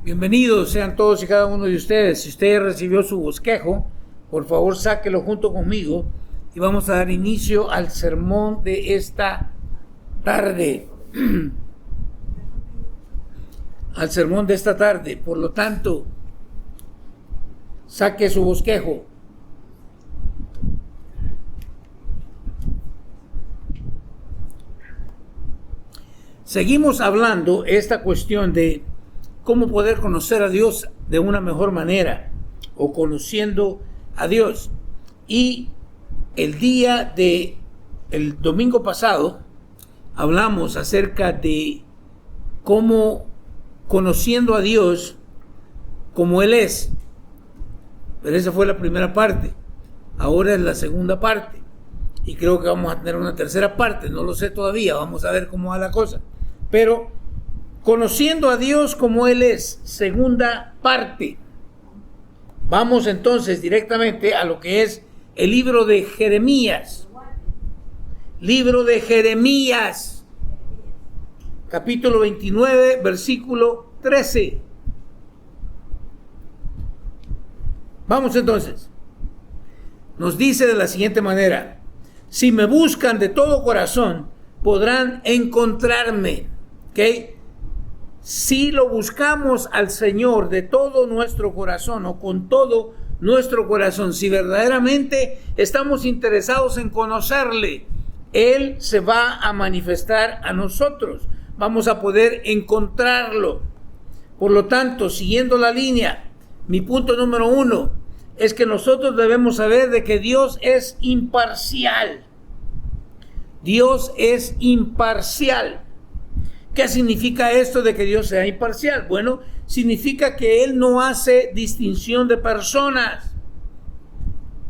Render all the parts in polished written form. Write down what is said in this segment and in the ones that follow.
Bienvenidos sean todos y cada uno de ustedes. Si usted recibió su bosquejo, por favor sáquelo junto conmigo y vamos a dar inicio al sermón de esta tarde. Al sermón de esta tarde. Por lo tanto, saque su bosquejo. Seguimos hablando esta cuestión de cómo poder conocer a Dios de una mejor manera o conociendo a Dios. Y el domingo pasado hablamos acerca de cómo conociendo a Dios como Él es. Pero esa fue la primera parte. Ahora es la segunda parte. Y creo que vamos a tener una tercera parte. No lo sé todavía. Vamos a ver cómo va la cosa. Pero conociendo a Dios como Él es, segunda parte. Vamos entonces directamente a lo que es el libro de Jeremías. Libro de Jeremías, capítulo 29, versículo 13. Vamos entonces. Nos dice de la siguiente manera: si me buscan de todo corazón, podrán encontrarme. ¿Ok? Si lo buscamos al Señor de todo nuestro corazón o con todo nuestro corazón, si verdaderamente estamos interesados en conocerle, Él se va a manifestar a nosotros. Vamos a poder encontrarlo. Por lo tanto, siguiendo la línea, mi punto número 1 es que nosotros debemos saber de que Dios es imparcial. Dios es imparcial. ¿Qué significa esto de que Dios sea imparcial? Bueno, significa que Él no hace distinción de personas.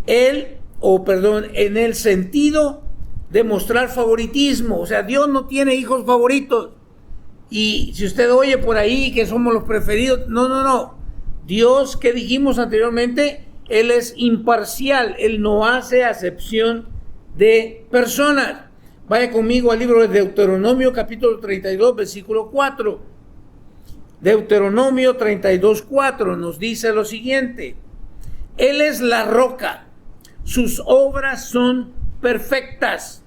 En el sentido de mostrar favoritismo. O sea, Dios no tiene hijos favoritos. Y si usted oye por ahí que somos los preferidos, no. Dios, que dijimos anteriormente, Él es imparcial. Él no hace acepción de personas. Vaya conmigo al libro de Deuteronomio, capítulo 32, versículo 4. Deuteronomio 32, 4 nos dice lo siguiente: Él es la roca, sus obras son perfectas,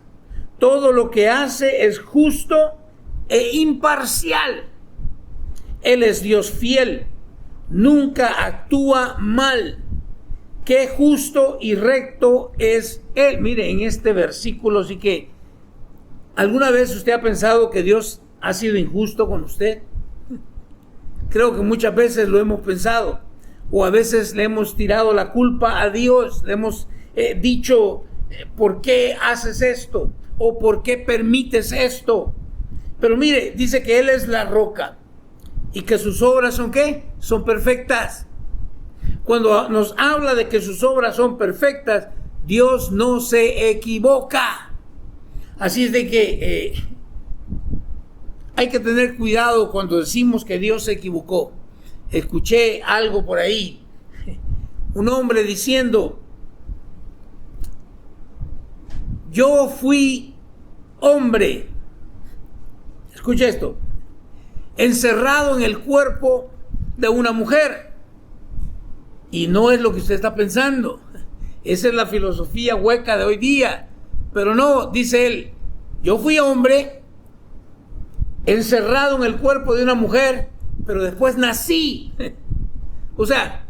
todo lo que hace es justo e imparcial. Él es Dios fiel, nunca actúa mal. Qué justo y recto es Él. Mire, en este versículo sí que ¿alguna vez usted ha pensado que Dios ha sido injusto con usted? Creo que muchas veces lo hemos pensado, o a veces le hemos tirado la culpa a Dios, le hemos dicho, ¿por qué haces esto? ¿O por qué permites esto? Pero mire, dice que Él es la roca y que sus obras son ¿qué? Son perfectas. Cuando nos habla de que sus obras son perfectas, Dios no se equivoca. Así es de que hay que tener cuidado cuando decimos que Dios se equivocó. Escuché algo por ahí, un hombre diciendo: yo fui hombre, escuche esto, encerrado en el cuerpo de una mujer. Y no es lo que usted está pensando. Esa es la filosofía hueca de hoy día. Pero no, dice él, yo fui hombre, encerrado en el cuerpo de una mujer, pero después nací. O sea,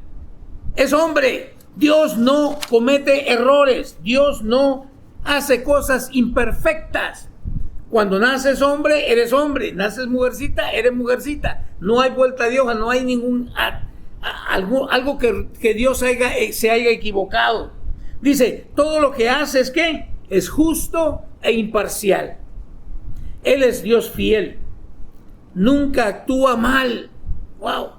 es hombre. Dios no comete errores. Dios no hace cosas imperfectas. Cuando naces hombre, eres hombre. Naces mujercita, eres mujercita. No hay vuelta de hoja, no hay algo que Dios se haya equivocado. Dice, todo lo que hace es ¿qué? Es justo e imparcial. Él es Dios fiel. Nunca actúa mal. ¡Wow!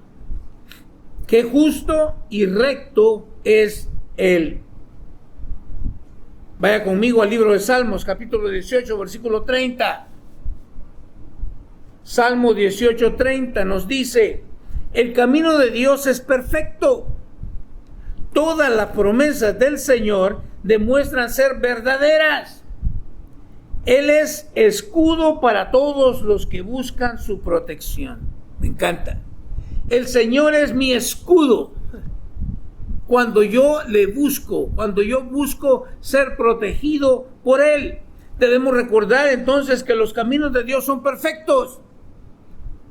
Qué justo y recto es Él. Vaya conmigo al libro de Salmos, capítulo 18, versículo 30. Salmo 18, 30 nos dice: el camino de Dios es perfecto. Todas las promesas del Señor demuestran ser verdaderas. Él es escudo para todos los que buscan su protección. Me encanta. el Señor es mi escudo. Cuando yo le busco, cuando yo busco ser protegido por Él, debemos recordar entonces que los caminos de Dios son perfectos.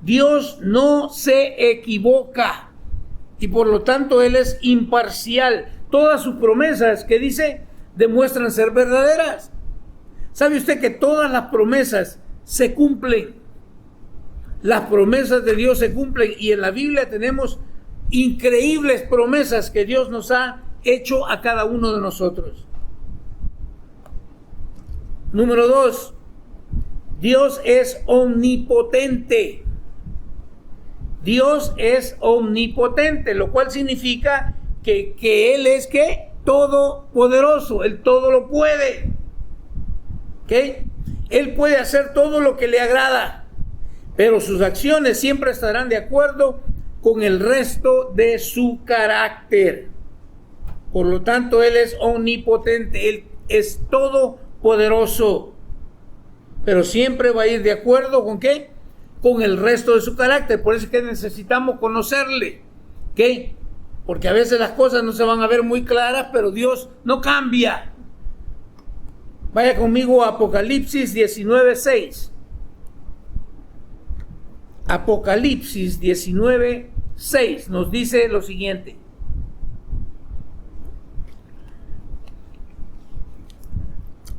Dios no se equivoca y por lo tanto Él es imparcial. Todas sus promesas que dice demuestran ser verdaderas. ¿Sabe usted que todas las promesas se cumplen? Las promesas de Dios se cumplen y en la Biblia tenemos increíbles promesas que Dios nos ha hecho a cada uno de nosotros. Número 2, Dios es omnipotente. Dios es omnipotente, lo cual significa que Él es ¿qué? Todopoderoso, Él todo lo puede. ¿Okay? Él puede hacer todo lo que le agrada, pero sus acciones siempre estarán de acuerdo con el resto de su carácter. Por lo tanto, Él es omnipotente, Él es todopoderoso, pero siempre va a ir de acuerdo ¿con qué? Con el resto de su carácter. Por eso es que necesitamos conocerle, ¿ok? Porque a veces las cosas no se van a ver muy claras, pero Dios no cambia. Vaya conmigo a Apocalipsis 19:6. Apocalipsis 19:6 nos dice lo siguiente.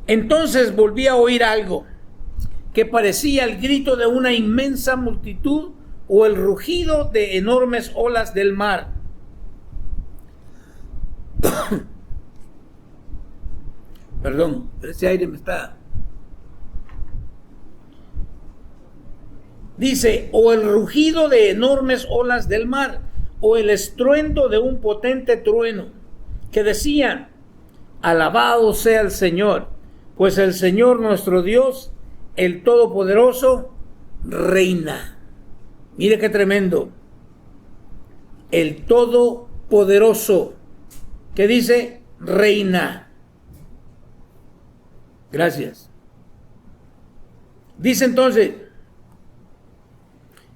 Entonces volví a oír algo que parecía el grito de una inmensa multitud o el rugido de enormes olas del mar. Perdón, ese aire me está... Dice, o el rugido de enormes olas del mar, o el estruendo de un potente trueno, que decían, alabado sea el Señor, pues el Señor nuestro Dios, el Todopoderoso, reina. Mire qué tremendo. El Todopoderoso, que dice, reina. Gracias. Dice entonces,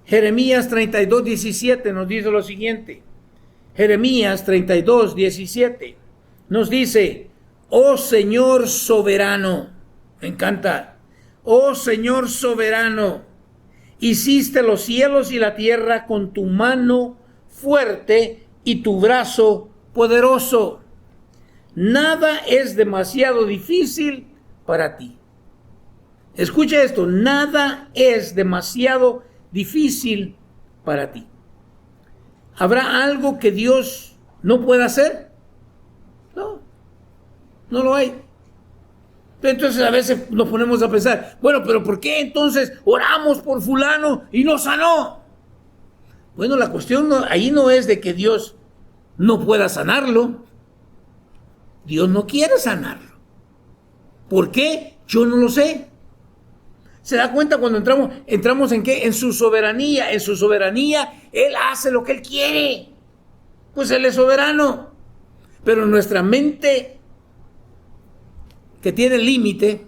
Jeremías 32:17 nos dice lo siguiente. Jeremías 32:17 nos dice, oh Señor soberano, me encanta, oh Señor soberano, hiciste los cielos y la tierra con tu mano fuerte y tu brazo poderoso. Nada es demasiado difícil para ti. Escucha esto, nada es demasiado difícil para ti. ¿Habrá algo que Dios no pueda hacer? No, no lo hay. Entonces a veces nos ponemos a pensar, bueno, pero ¿por qué entonces oramos por fulano y no sanó? Bueno, la cuestión ahí no es de que Dios no pueda sanarlo. Dios no quiere sanarlo. ¿Por qué? Yo no lo sé. ¿Se da cuenta cuando entramos en qué? En su soberanía. En su soberanía, Él hace lo que Él quiere. Pues Él es soberano. Pero nuestra mente, que tiene límite,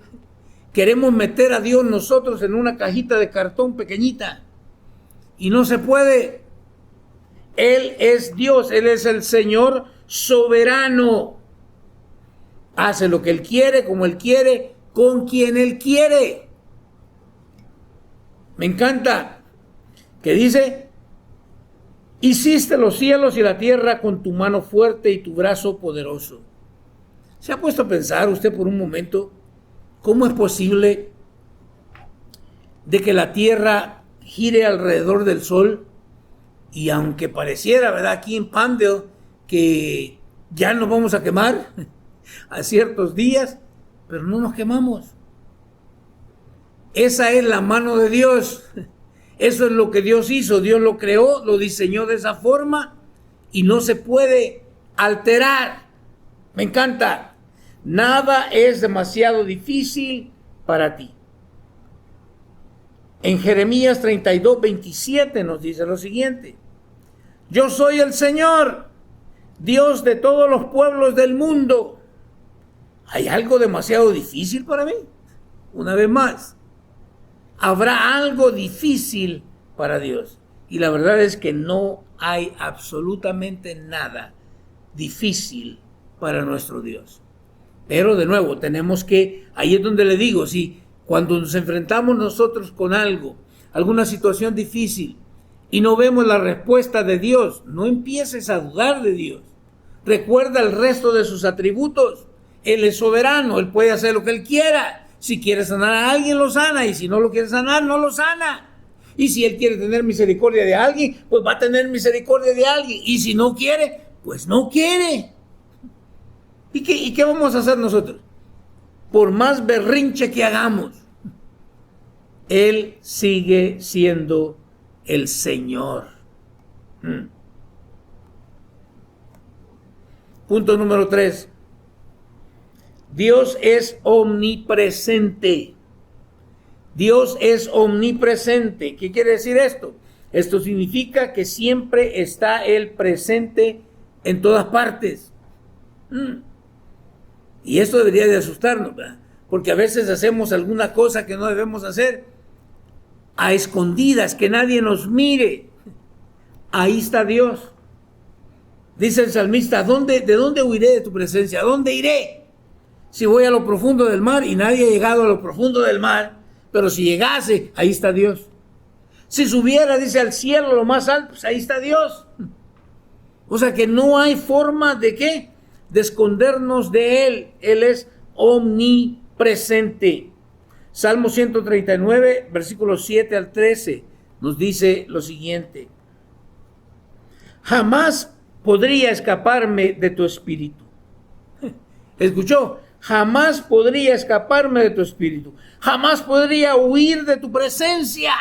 queremos meter a Dios nosotros en una cajita de cartón pequeñita. Y no se puede. Él es Dios, Él es el Señor soberano. Hace lo que Él quiere, como Él quiere, con quien Él quiere. Me encanta que dice, hiciste los cielos y la tierra con tu mano fuerte y tu brazo poderoso. ¿Se ha puesto a pensar usted por un momento cómo es posible de que la tierra gire alrededor del sol? Y aunque pareciera, ¿verdad?, aquí en Pandale, que ya nos vamos a quemar a ciertos días, pero no nos quemamos. Esa es la mano de Dios. Eso es lo que Dios hizo. Dios lo creó, lo diseñó de esa forma y no se puede alterar. Me encanta. Nada es demasiado difícil para ti. En Jeremías 32:27 nos dice lo siguiente. Yo soy el Señor, Dios de todos los pueblos del mundo. ¿Hay algo demasiado difícil para mí? Una vez más, ¿habrá algo difícil para Dios? Y la verdad es que no hay absolutamente nada difícil para nuestro Dios. Pero de nuevo, tenemos que, ahí es donde le digo, si cuando nos enfrentamos nosotros con algo, alguna situación difícil, y no vemos la respuesta de Dios, no empieces a dudar de Dios. Recuerda el resto de sus atributos. Él es soberano, Él puede hacer lo que Él quiera. Si quiere sanar a alguien, lo sana, y si no lo quiere sanar, no lo sana. Y si Él quiere tener misericordia de alguien, pues va a tener misericordia de alguien. Y si no quiere, pues no quiere. ¿Y qué vamos a hacer nosotros? Por más berrinche que hagamos, Él sigue siendo el Señor. Punto número 3. Dios es omnipresente. Dios es omnipresente. ¿Qué quiere decir esto? Esto significa que siempre está Él presente en todas partes. Y esto debería de asustarnos, ¿verdad? Porque a veces hacemos alguna cosa que no debemos hacer a escondidas, que nadie nos mire. Ahí está Dios. Dice el salmista, ¿de dónde huiré de tu presencia? ¿A dónde iré? Si voy a lo profundo del mar, y nadie ha llegado a lo profundo del mar, pero si llegase, ahí está Dios. Si subiera, dice, al cielo, lo más alto, pues ahí está Dios. O sea que no hay forma de ¿qué? De escondernos de Él. Él es omnipresente. Salmo 139, versículos 7 al 13, nos dice lo siguiente. Jamás podría escaparme de tu espíritu. ¿Escuchó? Jamás podría escaparme de tu espíritu. Jamás podría huir de tu presencia.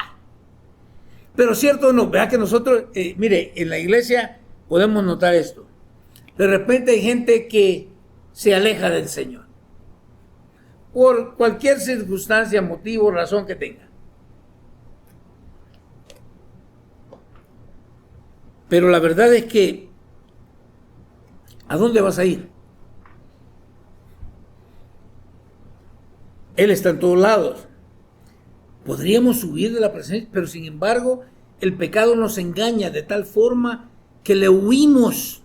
Pero cierto o no, vea que nosotros, mire, en la iglesia podemos notar esto. De repente hay gente que se aleja del Señor. Por cualquier circunstancia, motivo, razón que tenga. Pero la verdad es que, ¿a dónde vas a ir? Él está en todos lados. Podríamos huir de la presencia, pero sin embargo, el pecado nos engaña de tal forma que le huimos.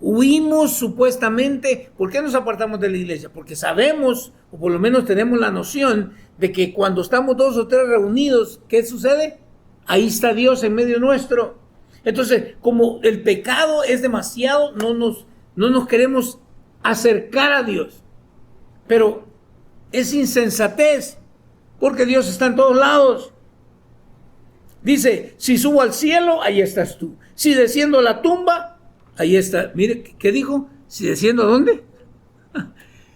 Huimos supuestamente. ¿Por qué nos apartamos de la iglesia? Porque sabemos, o por lo menos tenemos la noción, de que cuando estamos 2 o 3 reunidos, ¿qué sucede? Ahí está Dios en medio nuestro. Entonces, como el pecado es demasiado, no nos queremos acercar a Dios. Pero es insensatez, porque Dios está en todos lados. Dice, si subo al cielo, ahí estás tú. Si desciendo a la tumba, ahí está. Mire, ¿qué dijo? ¿Si desciendo a dónde?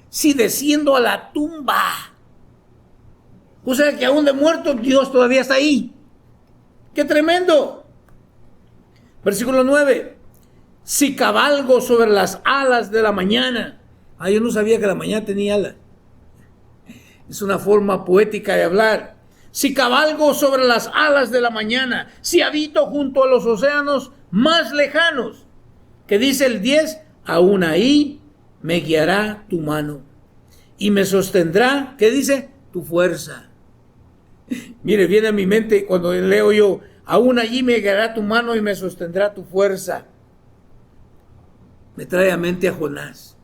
Si desciendo a la tumba. O sea que aún de muerto, Dios todavía está ahí. ¡Qué tremendo! Versículo 9. Si cabalgo sobre las alas de la mañana. Yo no sabía que la mañana tenía alas. Es una forma poética de hablar. Si cabalgo sobre las alas de la mañana, si habito junto a los océanos más lejanos, que dice el 10, aún ahí me guiará tu mano y me sostendrá, ¿qué dice? Tu fuerza. Mire, viene a mi mente cuando leo yo, aún allí me guiará tu mano y me sostendrá tu fuerza. Me trae a mente a Jonás.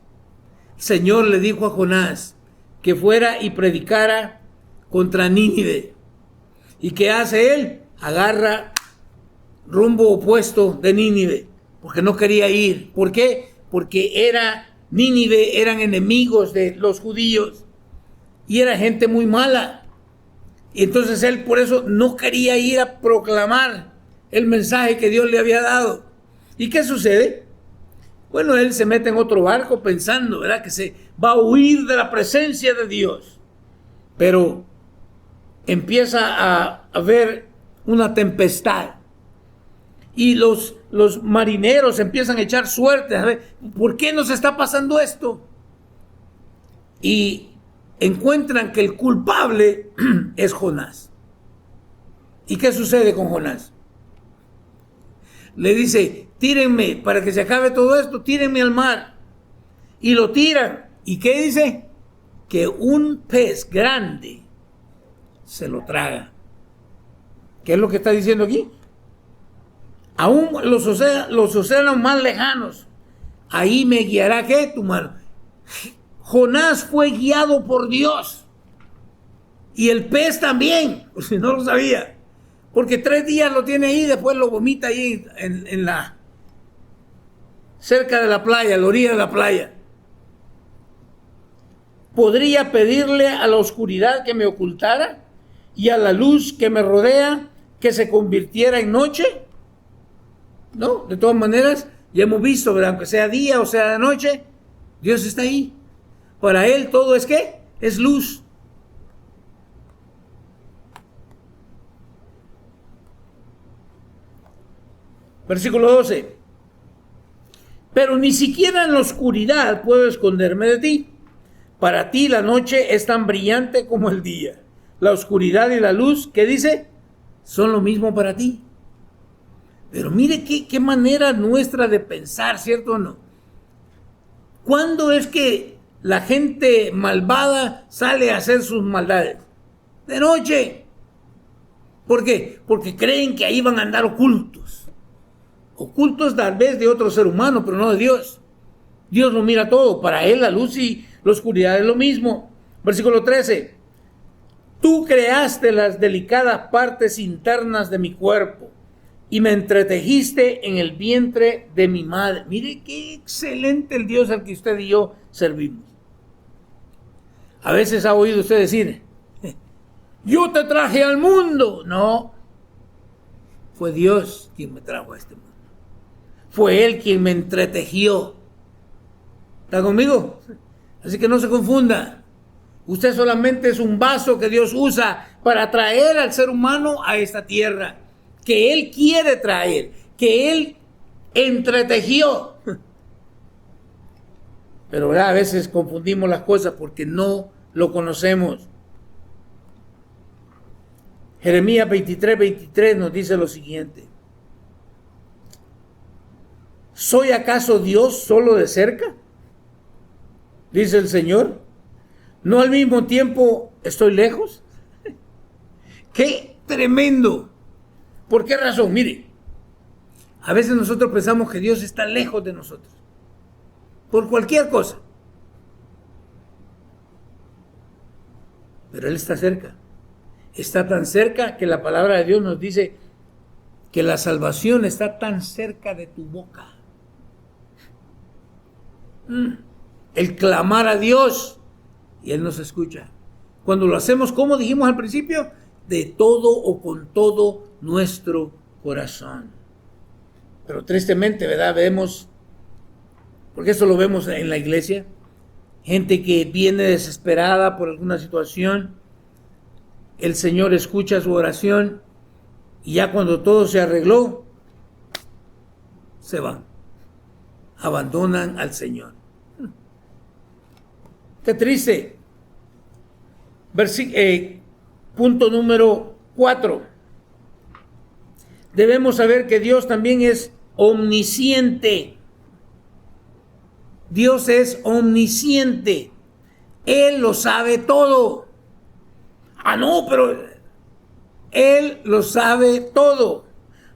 El Señor le dijo a Jonás que fuera y predicara contra Nínive. ¿Y qué hace él? Agarra rumbo opuesto de Nínive, porque no quería ir. ¿Por qué? Porque Nínive eran enemigos de los judíos y era gente muy mala. Y entonces él por eso no quería ir a proclamar el mensaje que Dios le había dado. ¿Y qué sucede? Bueno, él se mete en otro barco pensando, ¿verdad?, que se va a huir de la presencia de Dios. Pero empieza a haber una tempestad. Y los marineros empiezan a echar suerte. A ver, ¿por qué nos está pasando esto? Y encuentran que el culpable es Jonás. ¿Y qué sucede con Jonás? Le dice, tírenme, para que se acabe todo esto, tírenme al mar. Y lo tiran. ¿Y qué dice? Que un pez grande se lo traga. ¿Qué es lo que está diciendo aquí? Aún los océanos más lejanos, ahí me guiará, ¿qué? Tu mano. Jonás fue guiado por Dios. Y el pez también, por si no lo sabía. Porque 3 días lo tiene ahí, después lo vomita ahí cerca de la playa, a la orilla de la playa. ¿Podría pedirle a la oscuridad que me ocultara y a la luz que me rodea que se convirtiera en noche? No, de todas maneras, ya hemos visto, ¿verdad? Aunque sea día o sea de noche, Dios está ahí. Para Él todo es ¿qué? Es luz. Versículo 12. Pero ni siquiera en la oscuridad puedo esconderme de ti. Para ti la noche es tan brillante como el día. La oscuridad y la luz, ¿qué dice? Son lo mismo para ti. Pero mire qué manera nuestra de pensar, ¿cierto o no? ¿Cuándo es que la gente malvada sale a hacer sus maldades? De noche. ¿Por qué? Porque creen que ahí van a andar ocultos. Ocultos tal vez de otro ser humano, pero no de Dios. Dios lo mira todo. Para Él la luz y la oscuridad es lo mismo. Versículo 13. Tú creaste las delicadas partes internas de mi cuerpo y me entretejiste en el vientre de mi madre. Mire qué excelente el Dios al que usted y yo servimos. A veces ha oído usted decir, yo te traje al mundo. No, fue Dios quien me trajo a este mundo. Fue Él quien me entretejió. ¿Está conmigo? Así que no se confunda. Usted solamente es un vaso que Dios usa para traer al ser humano a esta tierra. Que Él quiere traer. Que Él entretejió. Pero ¿verdad? A veces confundimos las cosas porque no lo conocemos. Jeremías 23 nos dice lo siguiente. ¿Soy acaso Dios solo de cerca? Dice el Señor. ¿No al mismo tiempo estoy lejos? ¡Qué tremendo! ¿Por qué razón? Mire, a veces nosotros pensamos que Dios está lejos de nosotros. Por cualquier cosa. Pero Él está cerca. Está tan cerca que la palabra de Dios nos dice que la salvación está tan cerca de tu boca. El clamar a Dios y Él nos escucha. Cuando lo hacemos, como dijimos al principio, de todo o con todo nuestro corazón. Pero tristemente, ¿verdad? Vemos, porque eso lo vemos en la iglesia, gente que viene desesperada por alguna situación. El Señor escucha su oración y ya cuando todo se arregló, se van. Abandonan al Señor. Qué triste. Punto número 4. Debemos saber que Dios también es omnisciente. Dios es omnisciente. Él lo sabe todo. Ah, no, pero Él lo sabe todo.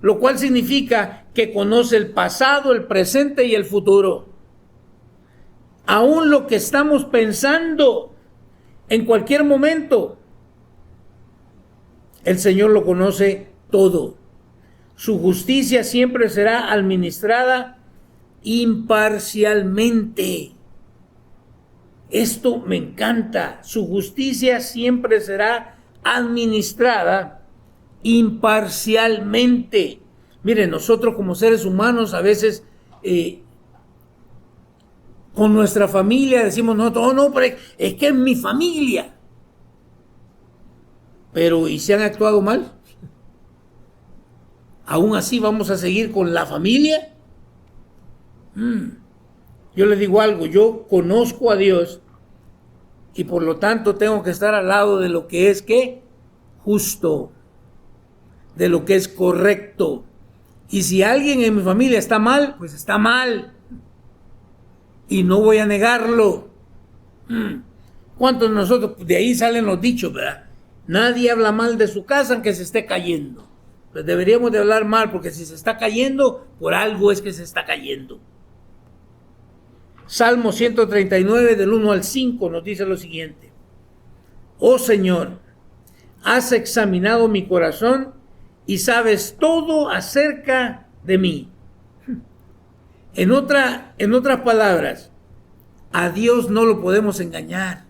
Lo cual significa que conoce el pasado, el presente y el futuro. Aún lo que estamos pensando en cualquier momento, el Señor lo conoce todo. Su justicia siempre será administrada imparcialmente. Esto me encanta. Su justicia siempre será administrada imparcialmente. Miren, nosotros como seres humanos a veces con nuestra familia decimos, no, pero es que es mi familia. Pero ¿y si han actuado mal? ¿Aún así vamos a seguir con la familia? Yo les digo algo, yo conozco a Dios y por lo tanto tengo que estar al lado de lo que es ¿qué? Justo, de lo que es correcto. Y si alguien en mi familia está mal, pues está mal. Y no voy a negarlo. ¿Cuántos de nosotros? De ahí salen los dichos, ¿verdad? Nadie habla mal de su casa aunque se esté cayendo. Pues deberíamos de hablar mal, porque si se está cayendo, por algo es que se está cayendo. Salmo 139 del 1 al 5 nos dice lo siguiente: oh Señor, has examinado mi corazón y sabes todo acerca de mí. En otras palabras, a Dios no lo podemos engañar.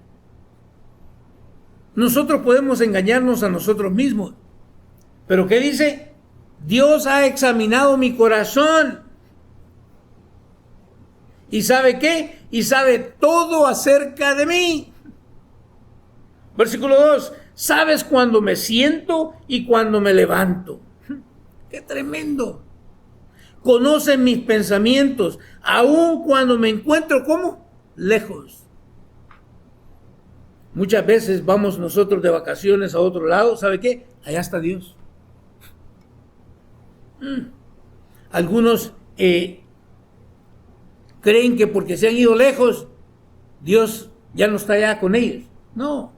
Nosotros podemos engañarnos a nosotros mismos. Pero ¿qué dice? Dios ha examinado mi corazón. ¿Y sabe qué? Y sabe todo acerca de mí. Versículo 2. Sabes cuando me siento y cuando me levanto. ¡Qué tremendo! Conoce mis pensamientos, aun cuando me encuentro, ¿cómo? Lejos. Muchas veces vamos nosotros de vacaciones a otro lado, ¿sabe qué? Allá está Dios. Algunos creen que porque se han ido lejos, Dios ya no está allá con ellos. No.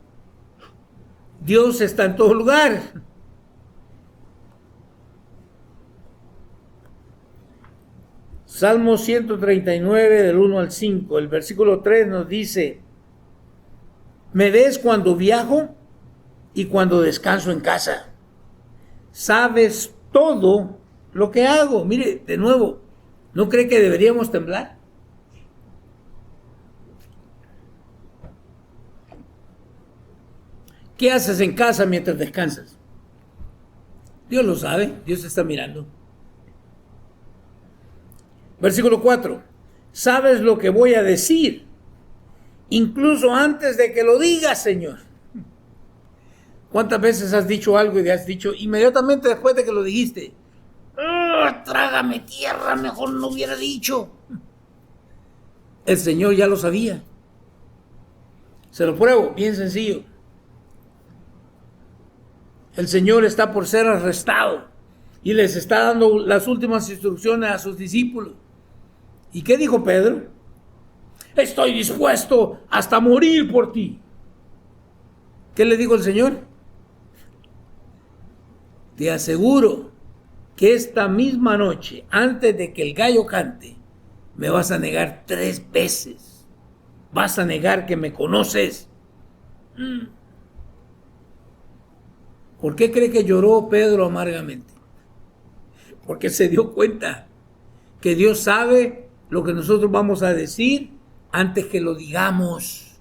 Dios está en todo lugar. Salmo 139 del 1 al 5, el versículo 3 nos dice: me ves cuando viajo y cuando descanso en casa. Sabes todo lo que hago. Mire, de nuevo, ¿no cree que deberíamos temblar? ¿Qué haces en casa mientras descansas? Dios lo sabe, Dios está mirando. Versículo 4. Sabes lo que voy a decir, incluso antes de que lo digas, Señor. ¿Cuántas veces has dicho algo y has dicho inmediatamente después de que lo dijiste: trágame tierra, mejor no hubiera dicho? El Señor ya lo sabía. Se lo pruebo, bien sencillo. El Señor está por ser arrestado y les está dando las últimas instrucciones a sus discípulos. ¿Y qué dijo Pedro? Estoy dispuesto hasta morir por ti. ¿Qué le dijo el Señor? Te aseguro que esta misma noche, antes de que el gallo cante, me vas a negar 3 veces. Vas a negar que me conoces. ¿Por qué cree que lloró Pedro amargamente? Porque se dio cuenta que Dios sabe lo que nosotros vamos a decir antes que lo digamos.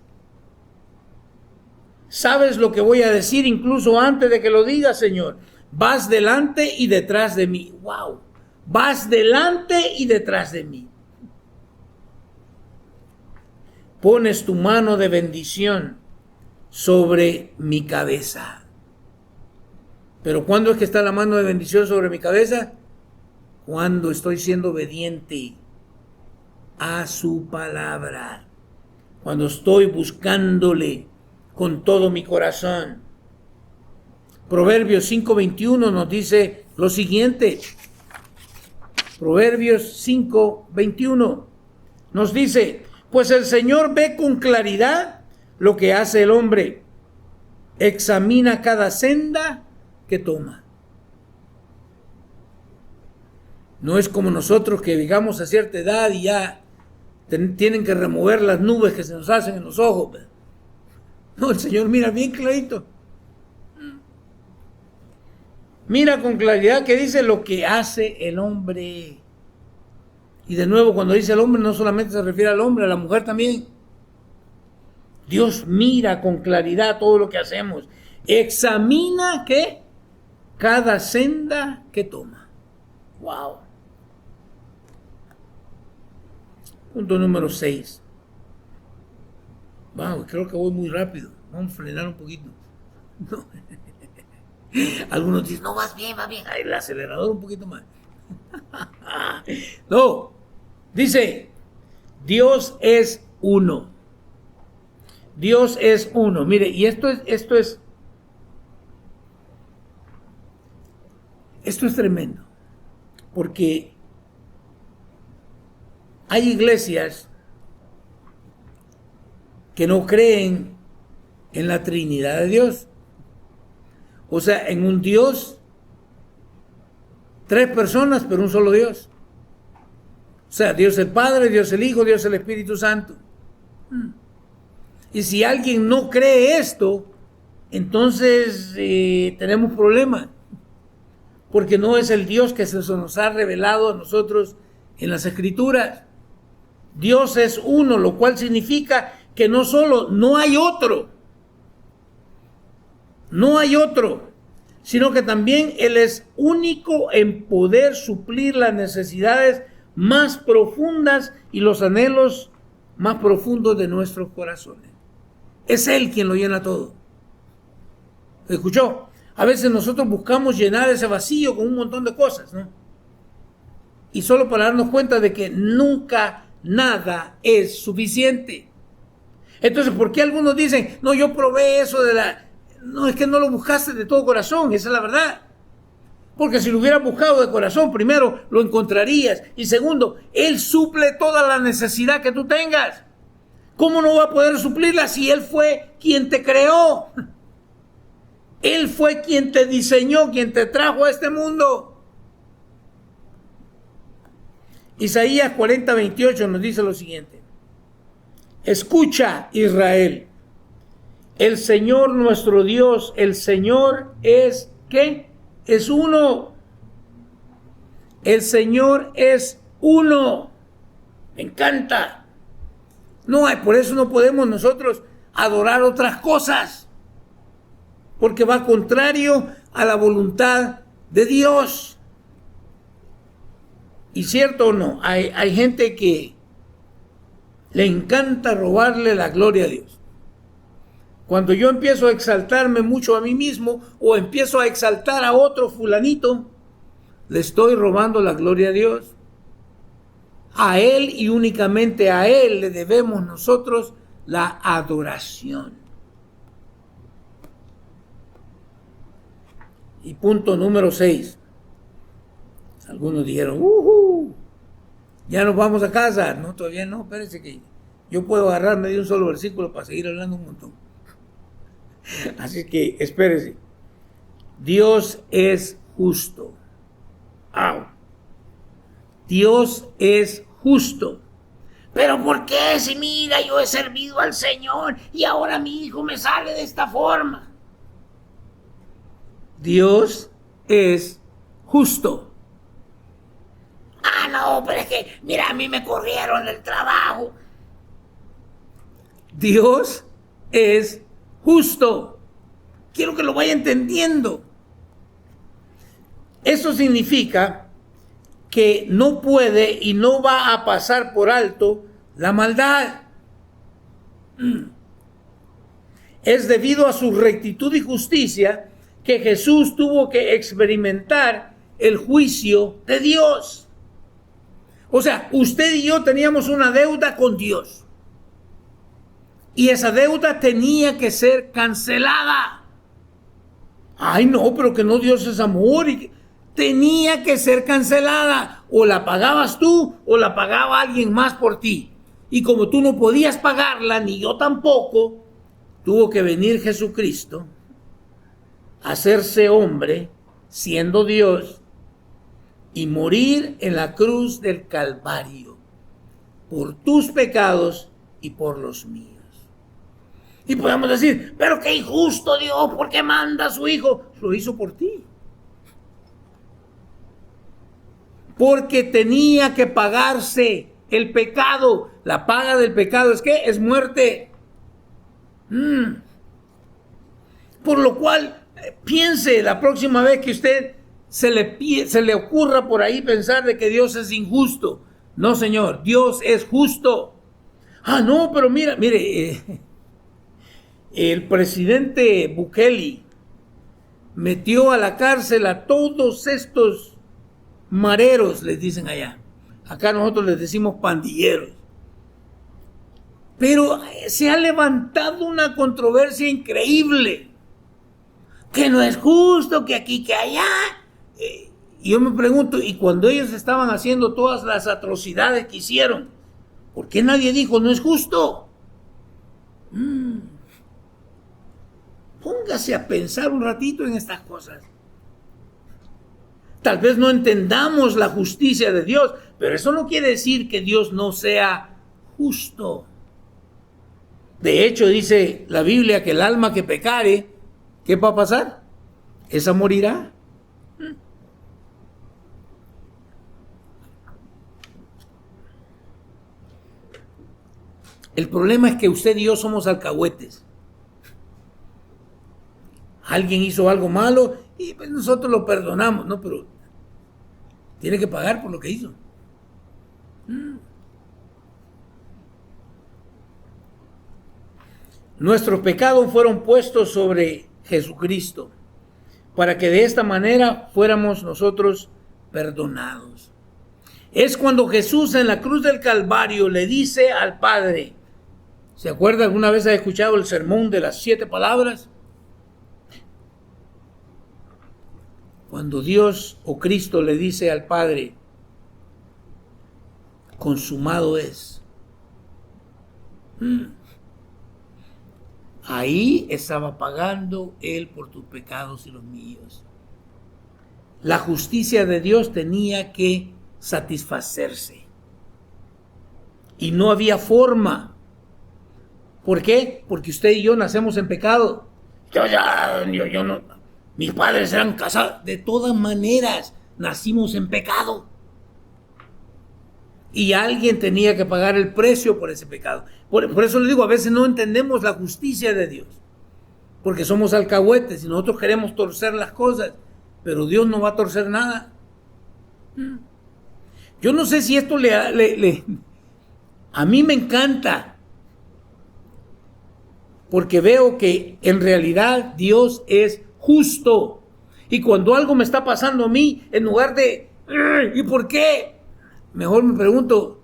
Sabes lo que voy a decir incluso antes de que lo diga, Señor. Vas delante y detrás de mí. ¡Wow! Vas delante y detrás de mí. Pones tu mano de bendición sobre mi cabeza. ¿Pero cuándo es que está la mano de bendición sobre mi cabeza? Cuando estoy siendo obediente a su palabra. Cuando estoy buscándole con todo mi corazón. Proverbios 5:21 nos dice lo siguiente. Proverbios 5:21 nos dice: pues el Señor ve con claridad lo que hace el hombre, examina cada senda que toma. No es como nosotros que llegamos a cierta edad y ya tienen que remover las nubes que se nos hacen en los ojos. No, el Señor mira bien clarito. Mira con claridad que dice lo que hace el hombre. Y de nuevo, cuando dice el hombre, no solamente se refiere al hombre, a la mujer también. Dios mira con claridad todo lo que hacemos. Examina, ¿qué? Cada senda que toma. Wow. Punto número 6. Wow, creo que voy muy rápido. Vamos a frenar un poquito. No. Algunos dicen, no, vas bien, va bien. Ay, el acelerador un poquito más. No. Dice, Dios es uno. Dios es uno. Mire, y esto es tremendo. Porque hay iglesias que no creen en la Trinidad de Dios. O sea, en un Dios Tres personas, pero un solo Dios. O sea, Dios el Padre, Dios el Hijo, Dios el Espíritu Santo. Y si alguien no cree esto, entonces tenemos problemas. Porque no es el Dios que se nos ha revelado a nosotros en las Escrituras. Dios es uno, lo cual significa que no solo no hay otro, sino que también Él es único en poder suplir las necesidades más profundas y los anhelos más profundos de nuestros corazones. Es Él quien lo llena todo. ¿Escuchó? A veces nosotros buscamos llenar ese vacío con un montón de cosas, ¿no? Y solo para darnos cuenta de que nunca nada es suficiente. Entonces, ¿por qué algunos dicen, no, yo probé eso de la... No, es que no lo buscaste de todo corazón, esa es la verdad. Porque si lo hubieras buscado de corazón, primero, lo encontrarías. Y segundo, Él suple toda la necesidad que tú tengas. ¿Cómo no va a poder suplirla si Él fue quien te creó? Él fue quien te diseñó, quien te trajo a este mundo. Isaías 40:28 nos dice lo siguiente. Escucha, Israel. El Señor nuestro Dios, el Señor es, ¿qué? Es uno. El Señor es uno. Me encanta. No, por eso no podemos nosotros adorar otras cosas. Porque va contrario a la voluntad de Dios. Y cierto o no, hay gente que le encanta robarle la gloria a Dios. Cuando yo empiezo a exaltarme mucho a mí mismo o empiezo a exaltar a otro fulanito, le estoy robando la gloria a Dios. A Él y únicamente a Él le debemos nosotros la adoración. Y punto número 6. Algunos dijeron, ya nos vamos a casa. No, todavía no, espérense que yo puedo agarrarme de un solo versículo para seguir hablando un montón. Así que espérense. Dios es justo. Dios es justo. Pero ¿por qué si mira yo he servido al Señor y ahora mi hijo me sale de esta forma? Dios es justo. No, pero es que, mira, a mí me corrieron del trabajo. Dios es justo. Quiero que lo vaya entendiendo. Eso significa que no puede y no va a pasar por alto la maldad. Es debido a su rectitud y justicia que Jesús tuvo que experimentar el juicio de Dios. O sea, usted y yo teníamos una deuda con Dios. Y esa deuda tenía que ser cancelada. Ay, no, pero que no, Dios es amor. Y tenía que ser cancelada. O la pagabas tú o la pagaba alguien más por ti. Y como tú no podías pagarla, ni yo tampoco, tuvo que venir Jesucristo, hacerse hombre, siendo Dios, y morir en la cruz del Calvario por tus pecados y por los míos. Y podemos decir, pero qué injusto Dios, ¿por qué manda a su hijo? Lo hizo por ti. Porque tenía que pagarse el pecado. La paga del pecado es ¿qué? Es muerte. Por lo cual, piense la próxima vez que usted se le ocurra por ahí pensar de que Dios es injusto. No, Señor, Dios es justo. No, pero mire, el presidente Bukele metió a la cárcel a todos estos mareros, les dicen allá. Acá nosotros les decimos pandilleros. Pero se ha levantado una controversia increíble. Que no es justo, que aquí, que allá. Y yo me pregunto, y cuando ellos estaban haciendo todas las atrocidades que hicieron, ¿por qué nadie dijo no es justo? Póngase a pensar un ratito en estas cosas. Tal vez no entendamos la justicia de Dios, pero eso no quiere decir que Dios no sea justo. De hecho, dice la Biblia que el alma que pecare, ¿qué va a pasar? Esa morirá. El problema es que usted y yo somos alcahuetes. Alguien hizo algo malo y pues nosotros lo perdonamos, ¿no? Pero tiene que pagar por lo que hizo. Nuestros pecados fueron puestos sobre Jesucristo para que de esta manera fuéramos nosotros perdonados. Es cuando Jesús en la cruz del Calvario le dice al Padre, ¿se acuerda? ¿Alguna vez ha escuchado el sermón de las 7 palabras? Cuando Dios o Cristo le dice al Padre, consumado es. Ahí estaba pagando Él por tus pecados y los míos. La justicia de Dios tenía que satisfacerse. Y no había forma. ¿Por qué? Porque usted y yo nacemos en pecado. Yo no. Mis padres eran casados. De todas maneras, nacimos en pecado. Y alguien tenía que pagar el precio por ese pecado. Por eso le digo, a veces no entendemos la justicia de Dios. Porque somos alcahuetes y nosotros queremos torcer las cosas. Pero Dios no va a torcer nada. Yo no sé si esto a mí me encanta. Porque veo que en realidad Dios es justo. Y cuando algo me está pasando a mí, en lugar de ¿y por qué? Mejor me pregunto,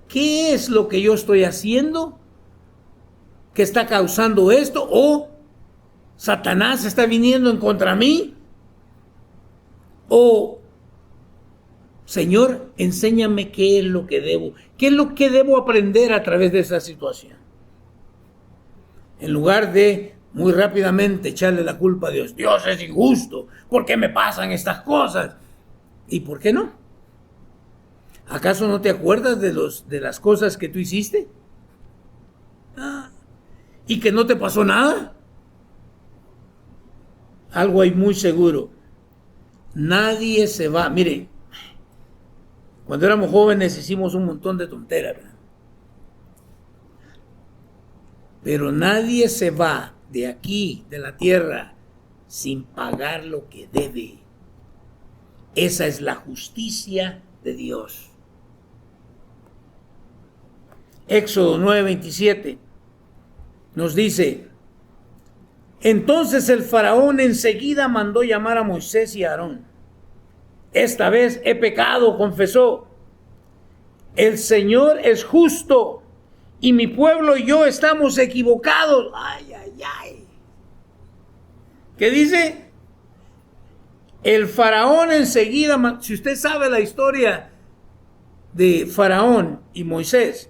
¿qué es lo que yo estoy haciendo que está causando esto? ¿O Satanás está viniendo en contra de mí? ¿O Señor, enséñame qué es lo que debo aprender a través de esa situación? En lugar de muy rápidamente echarle la culpa a Dios. Dios es injusto. ¿Por qué me pasan estas cosas? ¿Y por qué no? ¿Acaso no te acuerdas de las cosas que tú hiciste? ¿Y que no te pasó nada? Algo hay muy seguro. Nadie se va. Mire, cuando éramos jóvenes hicimos un montón de tonteras, ¿verdad? Pero nadie se va de aquí, de la tierra, sin pagar lo que debe. Esa es la justicia de Dios. Éxodo 9:27 nos dice, entonces el faraón enseguida mandó llamar a Moisés y a Aarón. Esta vez he pecado, confesó. El Señor es justo y mi pueblo y yo estamos equivocados. Ay, ay, ay. ¿Qué dice? El faraón enseguida, si usted sabe la historia de Faraón y Moisés,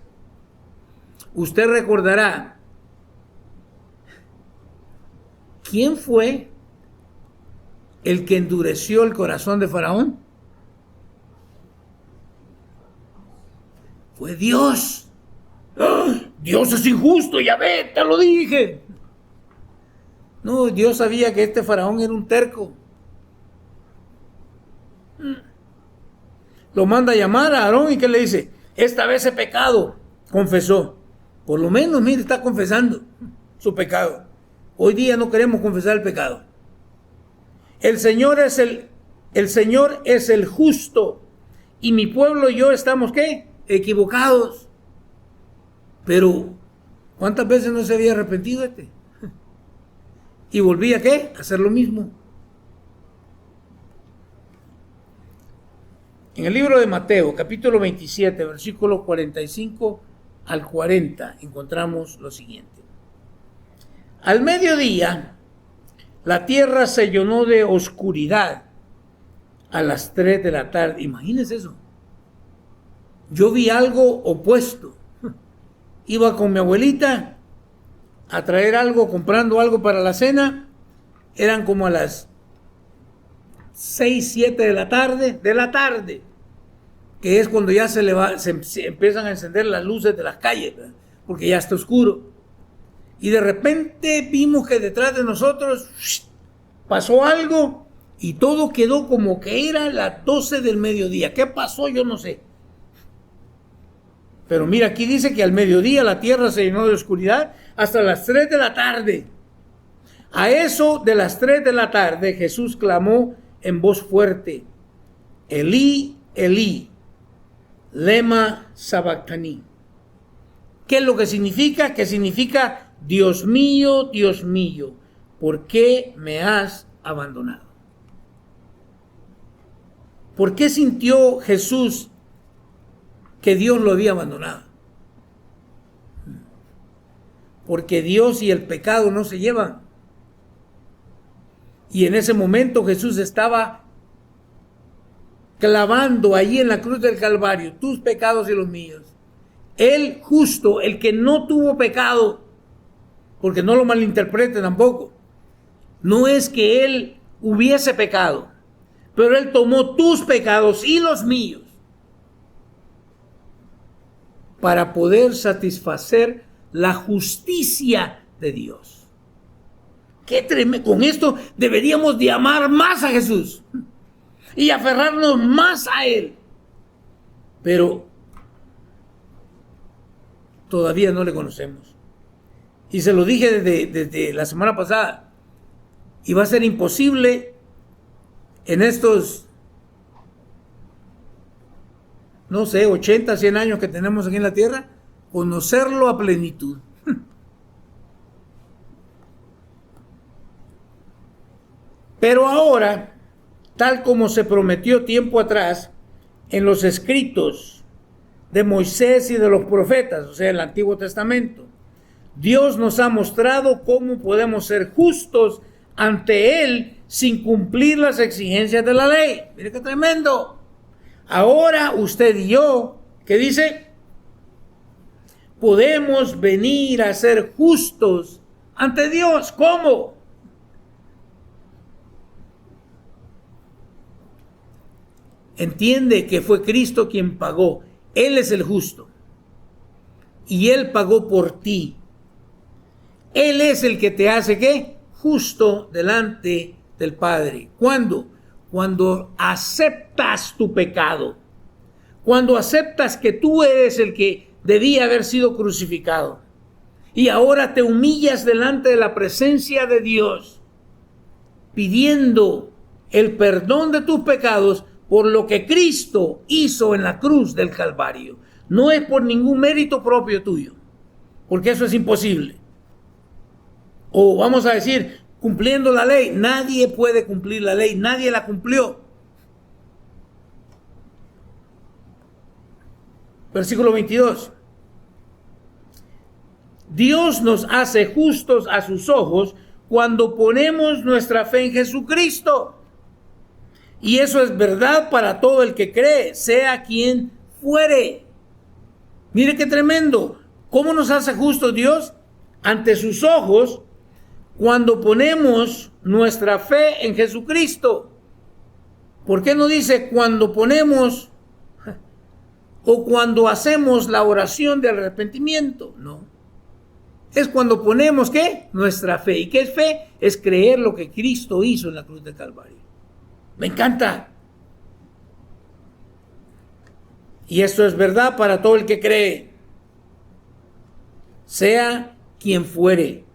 usted recordará quién fue el que endureció el corazón de Faraón. Fue Dios. ¡Oh! Dios es injusto, ya ve, te lo dije. No, Dios sabía que este Faraón era un terco. Lo manda a llamar a Aarón y ¿qué le dice? Esta vez he pecado, confesó. Por lo menos, mire, está confesando su pecado. Hoy día no queremos confesar el pecado. El Señor es el justo y mi pueblo y yo estamos, ¿qué? Equivocados. Pero, ¿cuántas veces no se había arrepentido este? Y volvía, ¿qué? A hacer lo mismo. En el libro de Mateo, capítulo 27, versículo 45 al 40, encontramos lo siguiente. Al mediodía, la tierra se llenó de oscuridad a las 3 de la tarde. Imagínense eso. Yo vi algo opuesto. Iba con mi abuelita a traer algo, comprando algo para la cena. Eran como a las 6, 7 de la tarde, que es cuando ya se empiezan a encender las luces de las calles, ¿verdad? Porque ya está oscuro. Y de repente vimos que detrás de nosotros pasó algo y todo quedó como que era las 12 del mediodía. ¿Qué pasó? Yo no sé. Pero mira, aquí dice que al mediodía la tierra se llenó de oscuridad hasta las 3 de la tarde. A eso de las 3 de la tarde Jesús clamó en voz fuerte: Elí, Elí, lema sabactani. ¿Qué es lo que significa? Que significa: Dios mío, ¿por qué me has abandonado? ¿Por qué sintió Jesús que Dios lo había abandonado? Porque Dios y el pecado no se llevan. Y en ese momento Jesús estaba clavando allí en la cruz del Calvario tus pecados y los míos. Él justo, el que no tuvo pecado, porque no lo malinterprete tampoco, no es que él hubiese pecado, pero él tomó tus pecados y los míos para poder satisfacer la justicia de Dios. Qué tremendo. Con esto deberíamos de amar más a Jesús y aferrarnos más a Él. Pero todavía no le conocemos. Y se lo dije desde la semana pasada. Y va a ser imposible en estos, no sé, 80, 100 años que tenemos aquí en la tierra, conocerlo a plenitud. Pero ahora, tal como se prometió tiempo atrás en los escritos de Moisés y de los profetas, o sea, el Antiguo Testamento, Dios nos ha mostrado cómo podemos ser justos ante Él sin cumplir las exigencias de la ley. Mire qué tremendo. Ahora usted y yo, ¿qué dice? Podemos venir a ser justos ante Dios. ¿Cómo? Entiende que fue Cristo quien pagó. Él es el justo. Y Él pagó por ti. Él es el que te hace, ¿qué? Justo delante del Padre. ¿Cuándo? Cuando aceptas tu pecado. Cuando aceptas que tú eres el que debía haber sido crucificado. Y ahora te humillas delante de la presencia de Dios, pidiendo el perdón de tus pecados por lo que Cristo hizo en la cruz del Calvario. No es por ningún mérito propio tuyo, porque eso es imposible. O vamos a decir, cumpliendo la ley. Nadie puede cumplir la ley, nadie la cumplió. Versículo 22. Dios nos hace justos a sus ojos cuando ponemos nuestra fe en Jesucristo. Y eso es verdad para todo el que cree, sea quien fuere. Mire qué tremendo. ¿Cómo nos hace justos Dios? Ante sus ojos, cuando ponemos nuestra fe en Jesucristo. ¿Por qué no dice cuando ponemos o cuando hacemos la oración de arrepentimiento? No. Es cuando ponemos, ¿qué? Nuestra fe. ¿Y qué es fe? Es creer lo que Cristo hizo en la cruz del Calvario. Me encanta. Y esto es verdad para todo el que cree, sea quien fuere.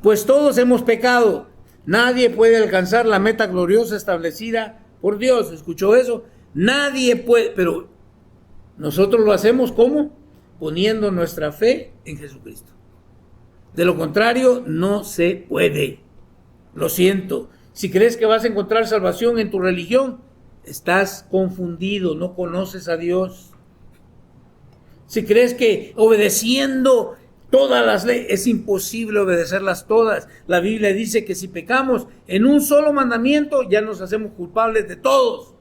Pues todos hemos pecado. Nadie puede alcanzar la meta gloriosa establecida por Dios. ¿Escuchó eso? Nadie puede, pero nosotros lo hacemos ¿cómo? Poniendo nuestra fe en Jesucristo. De lo contrario, no se puede. Lo siento. Si crees que vas a encontrar salvación en tu religión, estás confundido, no conoces a Dios. Si crees que obedeciendo todas las leyes, es imposible obedecerlas todas. La Biblia dice que si pecamos en un solo mandamiento, ya nos hacemos culpables de todos.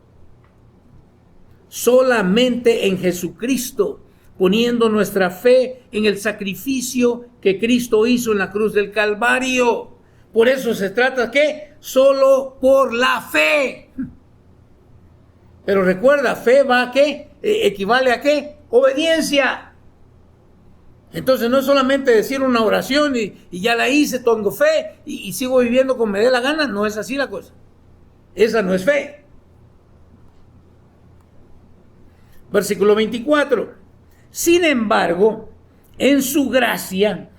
Solamente en Jesucristo, poniendo nuestra fe en el sacrificio que Cristo hizo en la cruz del Calvario. Por eso se trata que solo por la fe. Pero recuerda, fe va a qué, equivale a qué, obediencia. Entonces no es solamente decir una oración y ya la hice, tengo fe y sigo viviendo como me dé la gana. No es así la cosa. Esa no es fe. Versículo 24. Sin embargo, en su gracia,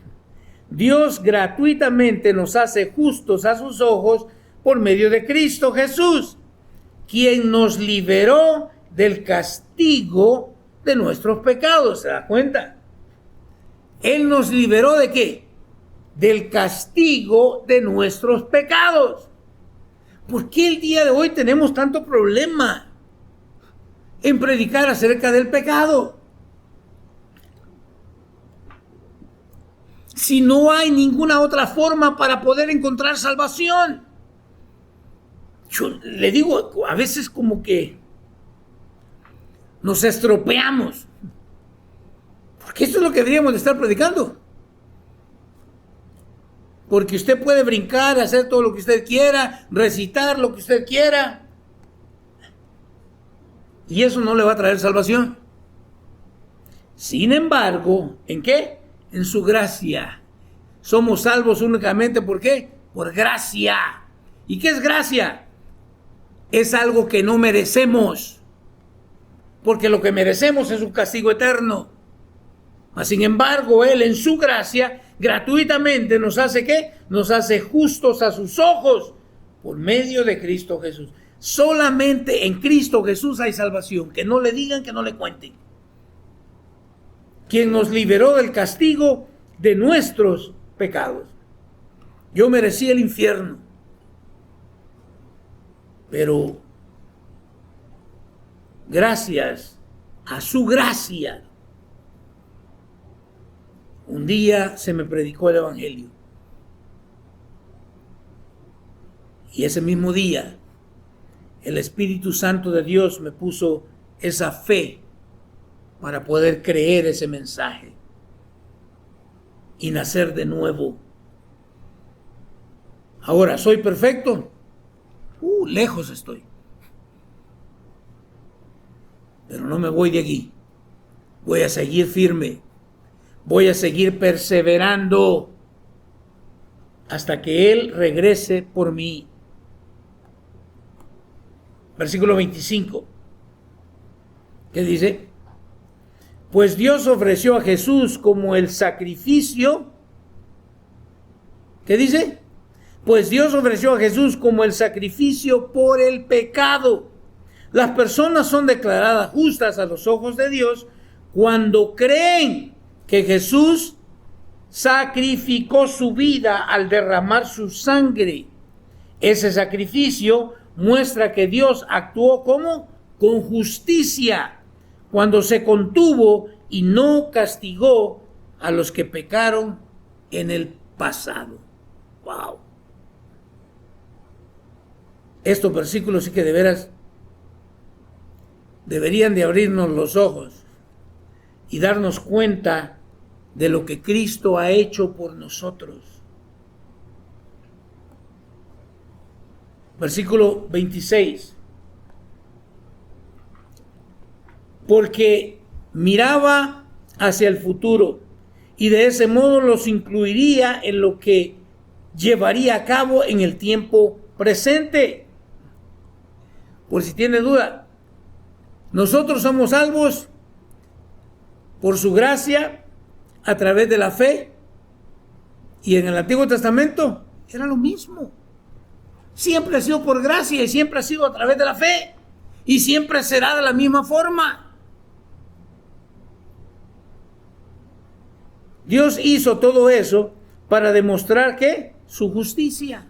Dios gratuitamente nos hace justos a sus ojos por medio de Cristo Jesús, quien nos liberó del castigo de nuestros pecados. ¿Se da cuenta? Él nos liberó ¿de qué? Del castigo de nuestros pecados. ¿Por qué el día de hoy tenemos tanto problema en predicar acerca del pecado? Si no hay ninguna otra forma para poder encontrar salvación. Yo le digo, a veces como que nos estropeamos. Porque eso es lo que deberíamos de estar predicando. Porque usted puede brincar, hacer todo lo que usted quiera, recitar lo que usted quiera. Y eso no le va a traer salvación. Sin embargo, ¿en qué? En su gracia. Somos salvos únicamente ¿por qué? Por gracia. ¿Y qué es gracia? Es algo que no merecemos. Porque lo que merecemos es un castigo eterno. Mas sin embargo, Él en su gracia gratuitamente nos hace ¿qué? Nos hace justos a sus ojos por medio de Cristo Jesús. Solamente en Cristo Jesús hay salvación. Que no le digan, que no le cuenten. Quien nos liberó del castigo de nuestros pecados. Yo merecía el infierno. Pero gracias a su gracia, un día se me predicó el Evangelio. Y ese mismo día, el Espíritu Santo de Dios me puso esa fe para poder creer ese mensaje y nacer de nuevo. Ahora, ¿soy perfecto? Lejos estoy. Pero no me voy de aquí. Voy a seguir firme. Voy a seguir perseverando hasta que Él regrese por mí. Versículo 25. ¿Qué dice? Pues Dios ofreció a Jesús como el sacrificio. ¿Qué dice? Pues Dios ofreció a Jesús como el sacrificio por el pecado. Las personas son declaradas justas a los ojos de Dios cuando creen que Jesús sacrificó su vida al derramar su sangre. Ese sacrificio muestra que Dios actuó como con justicia cuando se contuvo y no castigó a los que pecaron en el pasado. Wow. Estos versículos sí que de veras deberían de abrirnos los ojos y darnos cuenta de lo que Cristo ha hecho por nosotros. Versículo 26. Porque miraba hacia el futuro y de ese modo los incluiría en lo que llevaría a cabo en el tiempo presente. Por si tiene duda, nosotros somos salvos por su gracia a través de la fe, y en el Antiguo Testamento era lo mismo. Siempre ha sido por gracia y siempre ha sido a través de la fe y siempre será de la misma forma. Dios hizo todo eso para demostrar que su justicia,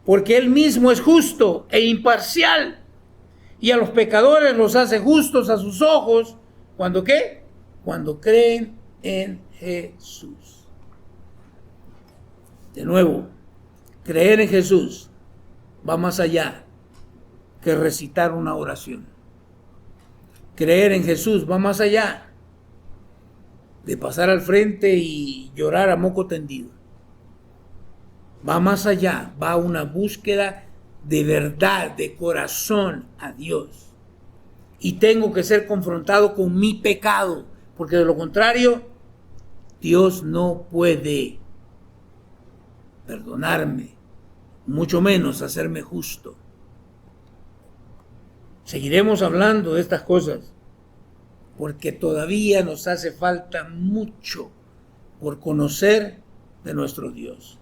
porque Él mismo es justo e imparcial y a los pecadores los hace justos a sus ojos. ¿Cuándo qué? Cuando creen en Jesús. De nuevo, creer en Jesús va más allá que recitar una oración. Creer en Jesús va más allá de pasar al frente y llorar a moco tendido. va más allá, va a una búsqueda de verdad, de corazón a Dios. Y tengo que ser confrontado con mi pecado, porque de lo contrario, Dios no puede perdonarme, mucho menos hacerme justo. Seguiremos hablando de estas cosas, porque todavía nos hace falta mucho por conocer de nuestro Dios.